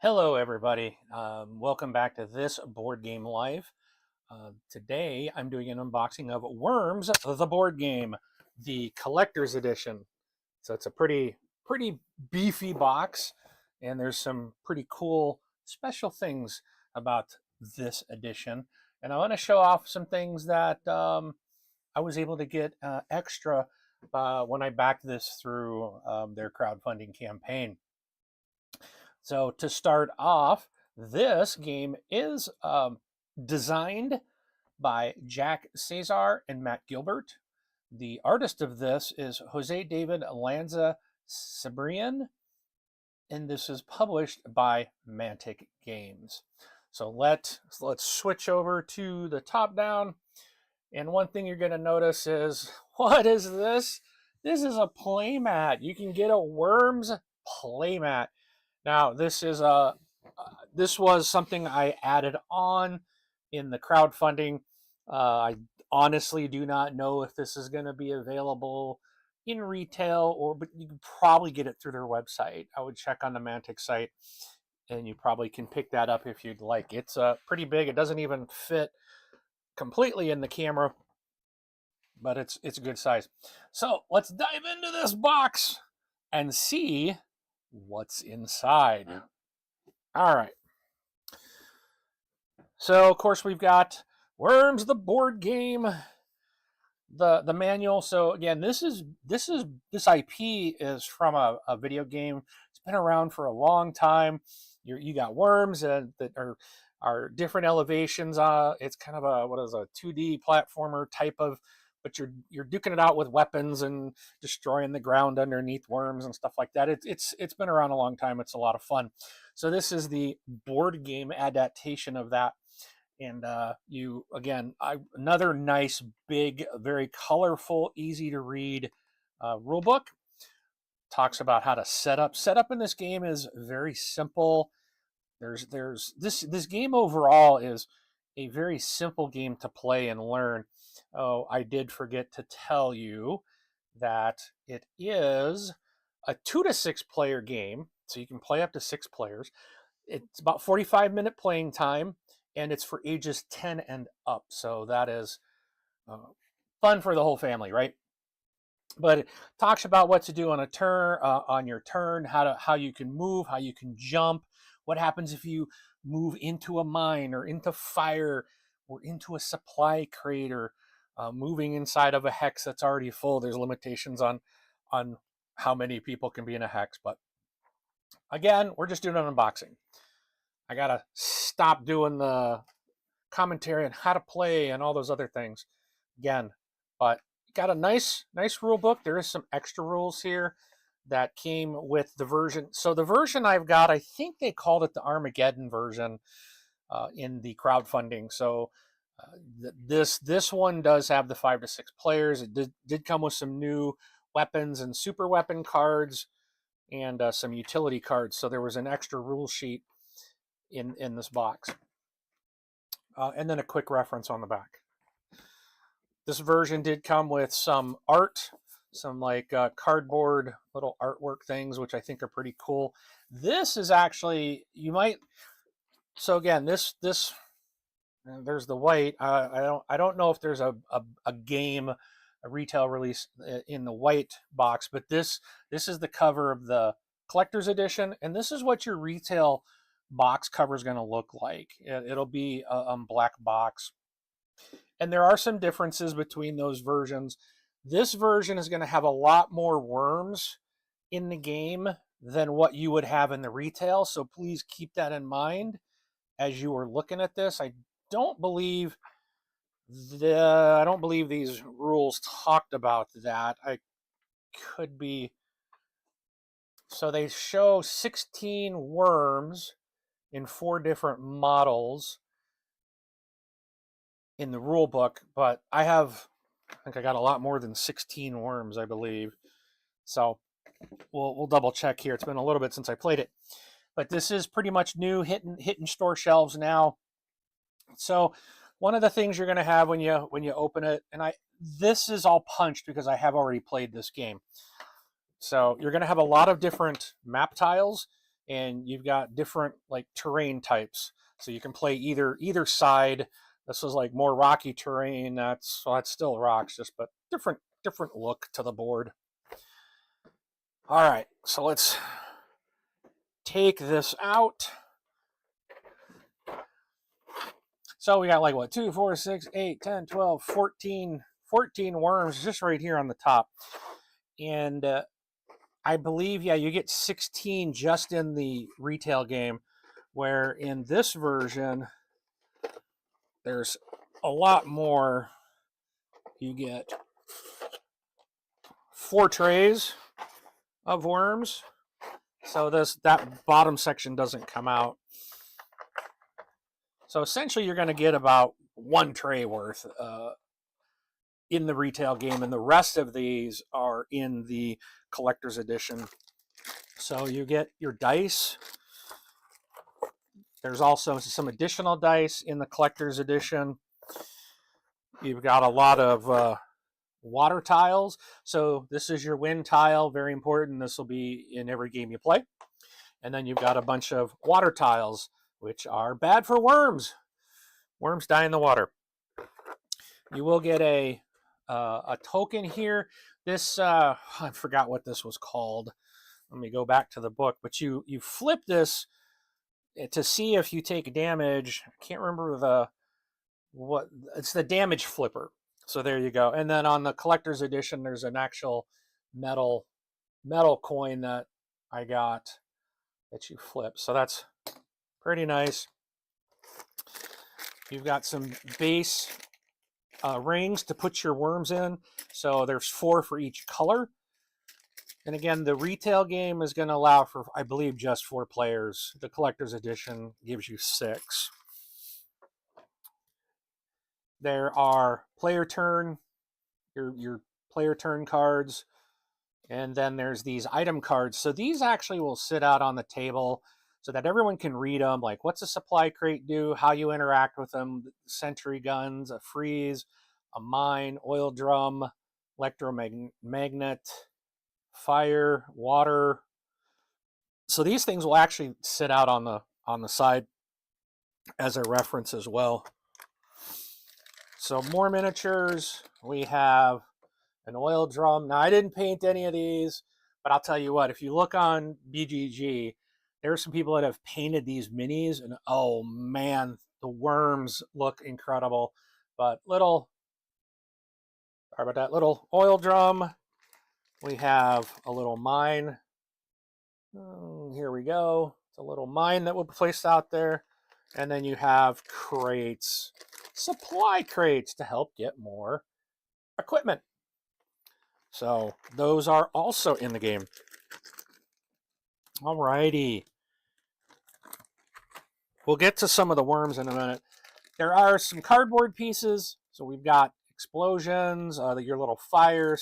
Hello, everybody. Welcome back to this Board Game Live. Today, I'm doing an unboxing of Worms, the board game, the collector's edition. So it's a pretty beefy box, and there's some pretty cool special things about this edition. And I want to show off some things that I was able to get extra when I backed this through their crowdfunding campaign. So to start off, this game is designed by Jack Cesar and Matt Gilbert. The artist of this is Jose David Lanza Cebrian, and this is published by Mantic Games. So let's switch over to the top down. And one thing you're going to notice is, what is this? This is a playmat. You can get a Worms playmat. Now, this was something I added on in the crowdfunding. I honestly do not know if this is going to be available in retail, but you can probably get it through their website. I would check on the Mantic site, and you probably can pick that up if you'd like. It's pretty big. It doesn't even fit completely in the camera, but it's a good size. So let's dive into this box and see what's inside. All right. So of course we've got Worms the board game, the manual. So again, this IP is from a video game. It's been around for a long time. You got worms that are different elevations. It's kind of a 2D platformer type of, but you're duking it out with weapons and destroying the ground underneath worms and stuff like that. It's been around a long time. It's a lot of fun. So this is the board game adaptation of that. And another nice, big, very colorful, easy to read rule book. Talks about how to set up. Setup in this game is very simple. There's this game overall is a very simple game to play and learn. Oh, I did forget to tell you that it is a 2 to 6 player game, so you can play up to 6 players. It's about 45-minute playing time, and it's for ages 10 and up. So that is fun for the whole family, right? But it talks about what to do on a turn, on your turn, how you can move, how you can jump, what happens if you move into a mine or into fire or into a supply crate or moving inside of a hex that's already full. There's limitations on how many people can be in a hex, but again, we're just doing an unboxing. I gotta stop doing the commentary on how to play and all those other things again. But got a nice rule book. There is some extra rules here that came with the version. So the version I've got, I think they called it the Armageddon version in the crowdfunding. So this one does have the 5 to 6 players. It did come with some new weapons and super weapon cards and some utility cards. So there was an extra rule sheet in this box. And then a quick reference on the back. This version did come with some art, some like cardboard little artwork things, which I think are pretty cool. This is actually, so again, this there's the white. I don't know if there's a game, a retail release in the white box, but this is the cover of the collector's edition, and this is what your retail box cover is going to look like. It'll be a black box, and there are some differences between those versions. This version is going to have a lot more worms in the game than what you would have in the retail, so please keep that in mind as you are looking at this. I don't believe these rules talked about that. I could be. So they show 16 worms in 4 different models in the rule book, but I think I got a lot more than 16 worms, I believe. So we'll double check here. It's been a little bit since I played it, but this is pretty much new, hitting store shelves now. So one of the things you're going to have when you open it, and this is all punched because I have already played this game. So you're going to have a lot of different map tiles. and you've got different like terrain types. So you can play either side. This is like more rocky terrain. That's still rocks, just but different look to the board. All right, so let's take this out. So we got like what, 2, 4, 6, 8, 10, 12, 14 worms just right here on the top. And I believe, yeah, you get 16 just in the retail game, where in this version, there's a lot more. You get 4 trays of worms. So that bottom section doesn't come out. So essentially you're going to get about 1 tray worth in the retail game, and the rest of these are in the collector's edition. So you get your dice. There's also some additional dice in the collector's edition. You've got a lot of water tiles. So this is your wind tile, very important. This will be in every game you play. And then you've got a bunch of water tiles, which are bad for worms. Worms die in the water. You will get a token here. This, I forgot what this was called. Let me go back to the book. But you flip this to see if you take damage. I can't remember it's the damage flipper. So there you go. And then on the collector's edition, there's an actual metal coin that I got that you flip. So that's pretty nice. You've got some base rings to put your worms in. So there's 4 for each color. And again, the retail game is going to allow for, I believe, just 4 players. The collector's edition gives you 6. There are player turn, your player turn cards. And then there's these item cards. So these actually will sit out on the table so that everyone can read them. Like, what's a supply crate do? How you interact with them? Sentry guns, a freeze, a mine, oil drum, electromagnet, fire, water. So these things will actually sit out on the side as a reference as well. So more miniatures. We have an oil drum. Now, I didn't paint any of these, but I'll tell you what, if you look on BGG, there are some people that have painted these minis, and oh man, the worms look incredible. But sorry about that, little oil drum. We have a little mine. Here we go. It's a little mine that will be placed out there. And then you have crates, supply crates to help get more equipment. So those are also in the game. Alrighty. We'll get to some of the worms in a minute. There are some cardboard pieces. So we've got explosions, your little fire,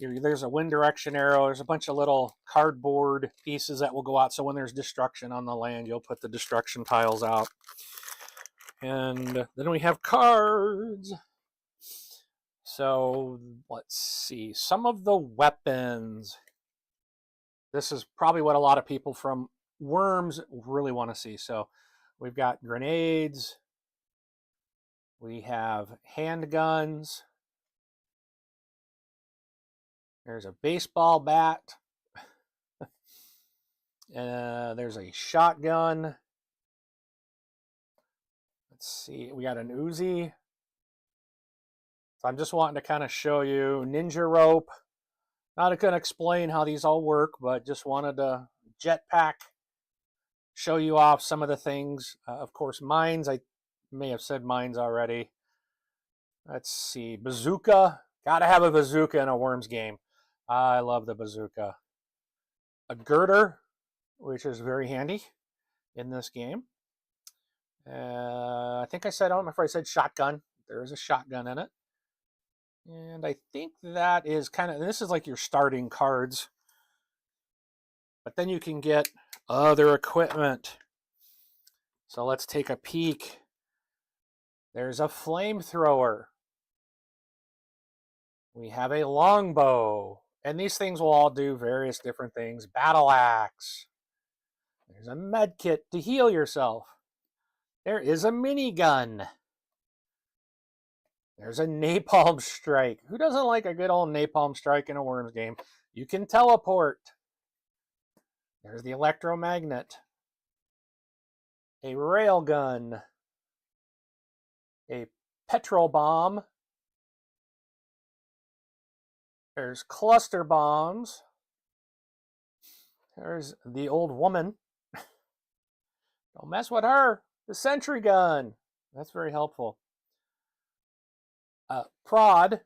there's a wind direction arrow. There's a bunch of little cardboard pieces that will go out. So when there's destruction on the land, you'll put the destruction tiles out. And then we have cards. So let's see. Some of the weapons. This is probably what a lot of people from Worms really want to see. So we've got grenades. We have handguns. There's a baseball bat. There's a shotgun. Let's see. We got an Uzi. So I'm just wanting to kind of show you ninja rope. Not going to explain how these all work, but just wanted to jetpack, show you off some of the things. Of course, mines. I may have said mines already. Let's see. Bazooka. Got to have a bazooka in a Worms game. I love the bazooka. A girder, which is very handy in this game. I think I said, I don't know if I said shotgun. There is a shotgun in it. And I think that is this is like your starting cards. But then you can get other equipment. So let's take a peek. There's a flamethrower. We have a longbow. And these things will all do various different things. Battle axe. There's a med kit to heal yourself. There is a minigun. There's a napalm strike. Who doesn't like a good old napalm strike in a Worms game? You can teleport. There's the electromagnet. A railgun. A petrol bomb. There's cluster bombs. There's the old woman. Don't mess with her. The sentry gun. That's very helpful. Prod,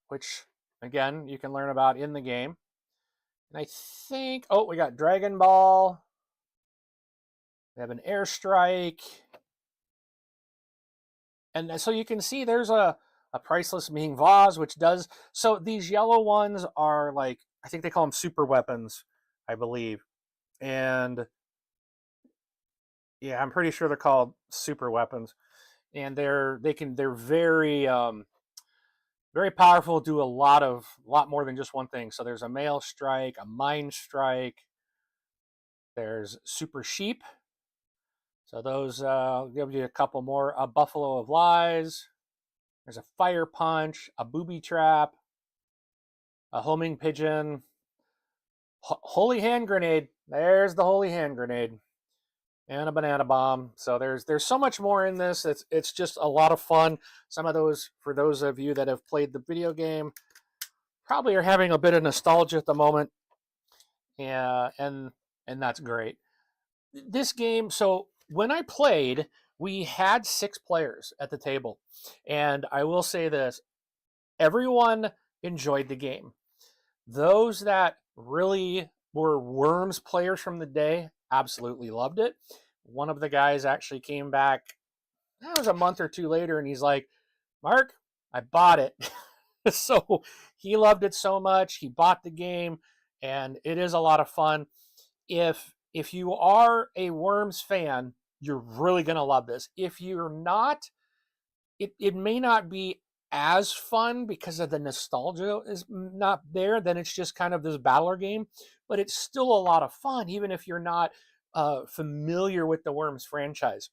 which, again, you can learn about in the game. And I think, oh, we got Dragon Ball. We have an airstrike. And so you can see there's a priceless Ming Vase, which does, so these yellow ones are like, I think they call them super weapons, I believe. And yeah, I'm pretty sure they're called super weapons. And they're very very powerful, do a lot more than just one thing. So there's a mail strike, a mine strike, there's super sheep. So those give you a couple more. A buffalo of lies. There's a fire punch, a booby trap, a homing pigeon, holy hand grenade. There's the holy hand grenade, and a banana bomb. So there's so much more in this. It's just a lot of fun. Some of those, for those of you that have played the video game, probably are having a bit of nostalgia at the moment. Yeah, and that's great. This game, so when I played, we had 6 players at the table. And I will say this, everyone enjoyed the game. Those that really were Worms players from the day absolutely loved it. One of the guys actually came back, that was a month or 2 later, and he's like, Mark, I bought it. So he loved it so much. He bought the game, and it is a lot of fun. If you are a Worms fan, you're really going to love this. If you're not, it may not be as fun because of the nostalgia is not there. Then it's just kind of this battler game, but it's still a lot of fun, even if you're not familiar with the Worms franchise.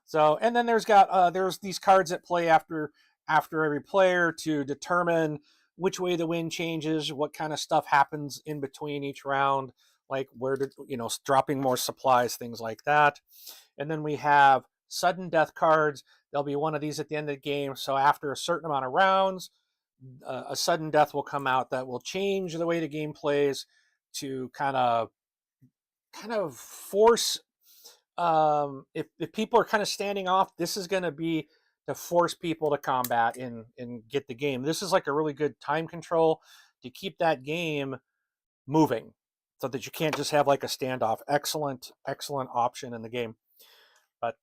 So, and then there's these cards that play after every player to determine which way the wind changes, what kind of stuff happens in between each round, like where to, dropping more supplies, things like that. And then we have sudden death cards. There'll be one of these at the end of the game. So after a certain amount of rounds, a sudden death will come out that will change the way the game plays to kind of force, if people are kind of standing off, this is going to be to force people to combat and get the game. This is like a really good time control to keep that game moving so that you can't just have like a standoff. Excellent option in the game. But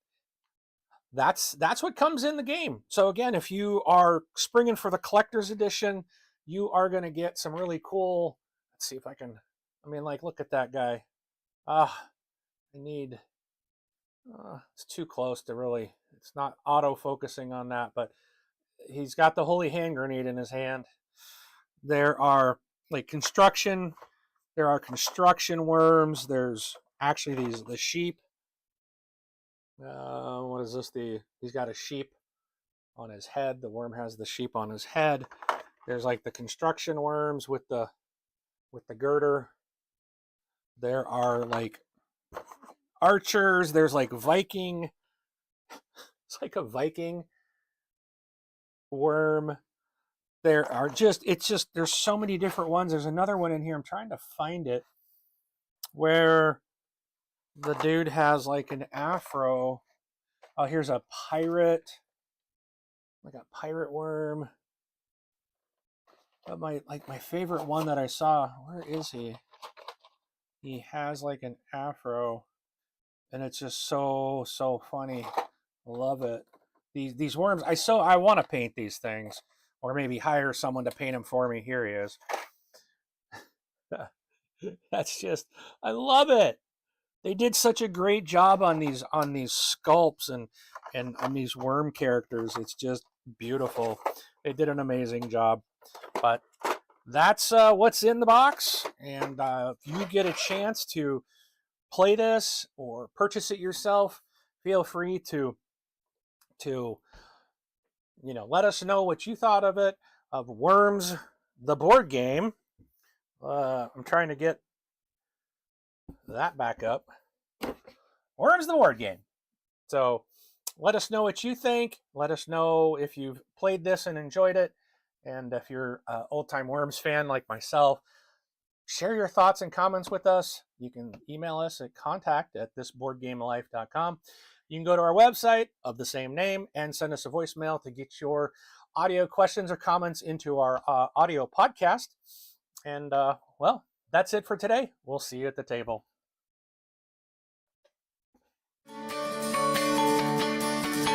that's what comes in the game. So again, if you are springing for the collector's edition, you are going to get some really cool, let's see if I can, look at that guy. I need, it's too close to really, it's not auto focusing on that, but he's got the holy hand grenade in his hand. There are construction worms. There's actually the sheep. What is this? He's got a sheep on his head. The worm has the sheep on his head. There's like the construction worms with the girder. There are like archers. There's like Viking. It's like a Viking worm. There's so many different ones. There's another one in here. I'm trying to find it where the dude has like an afro. Oh, here's a pirate. Like a pirate worm. But my favorite one that I saw, where is he? He has like an afro, and it's just so funny. Love it. These worms. I want to paint these things, or maybe hire someone to paint them for me. Here he is. That's just, I love it. They did such a great job on these sculpts and on these worm characters. It's just beautiful. They did an amazing job. But that's what's in the box. And if you get a chance to play this or purchase it yourself, feel free to let us know what you thought of it, of Worms, the board game. I'm trying to get that back up. Worms, the board game. So let us know what you think. Let us know if you've played this and enjoyed it. And if you're an old-time Worms fan like myself, share your thoughts and comments with us. You can email us at contact@thisboardgamelife.com. You can go to our website of the same name and send us a voicemail to get your audio questions or comments into our audio podcast. And, well, that's it for today. We'll see you at the table.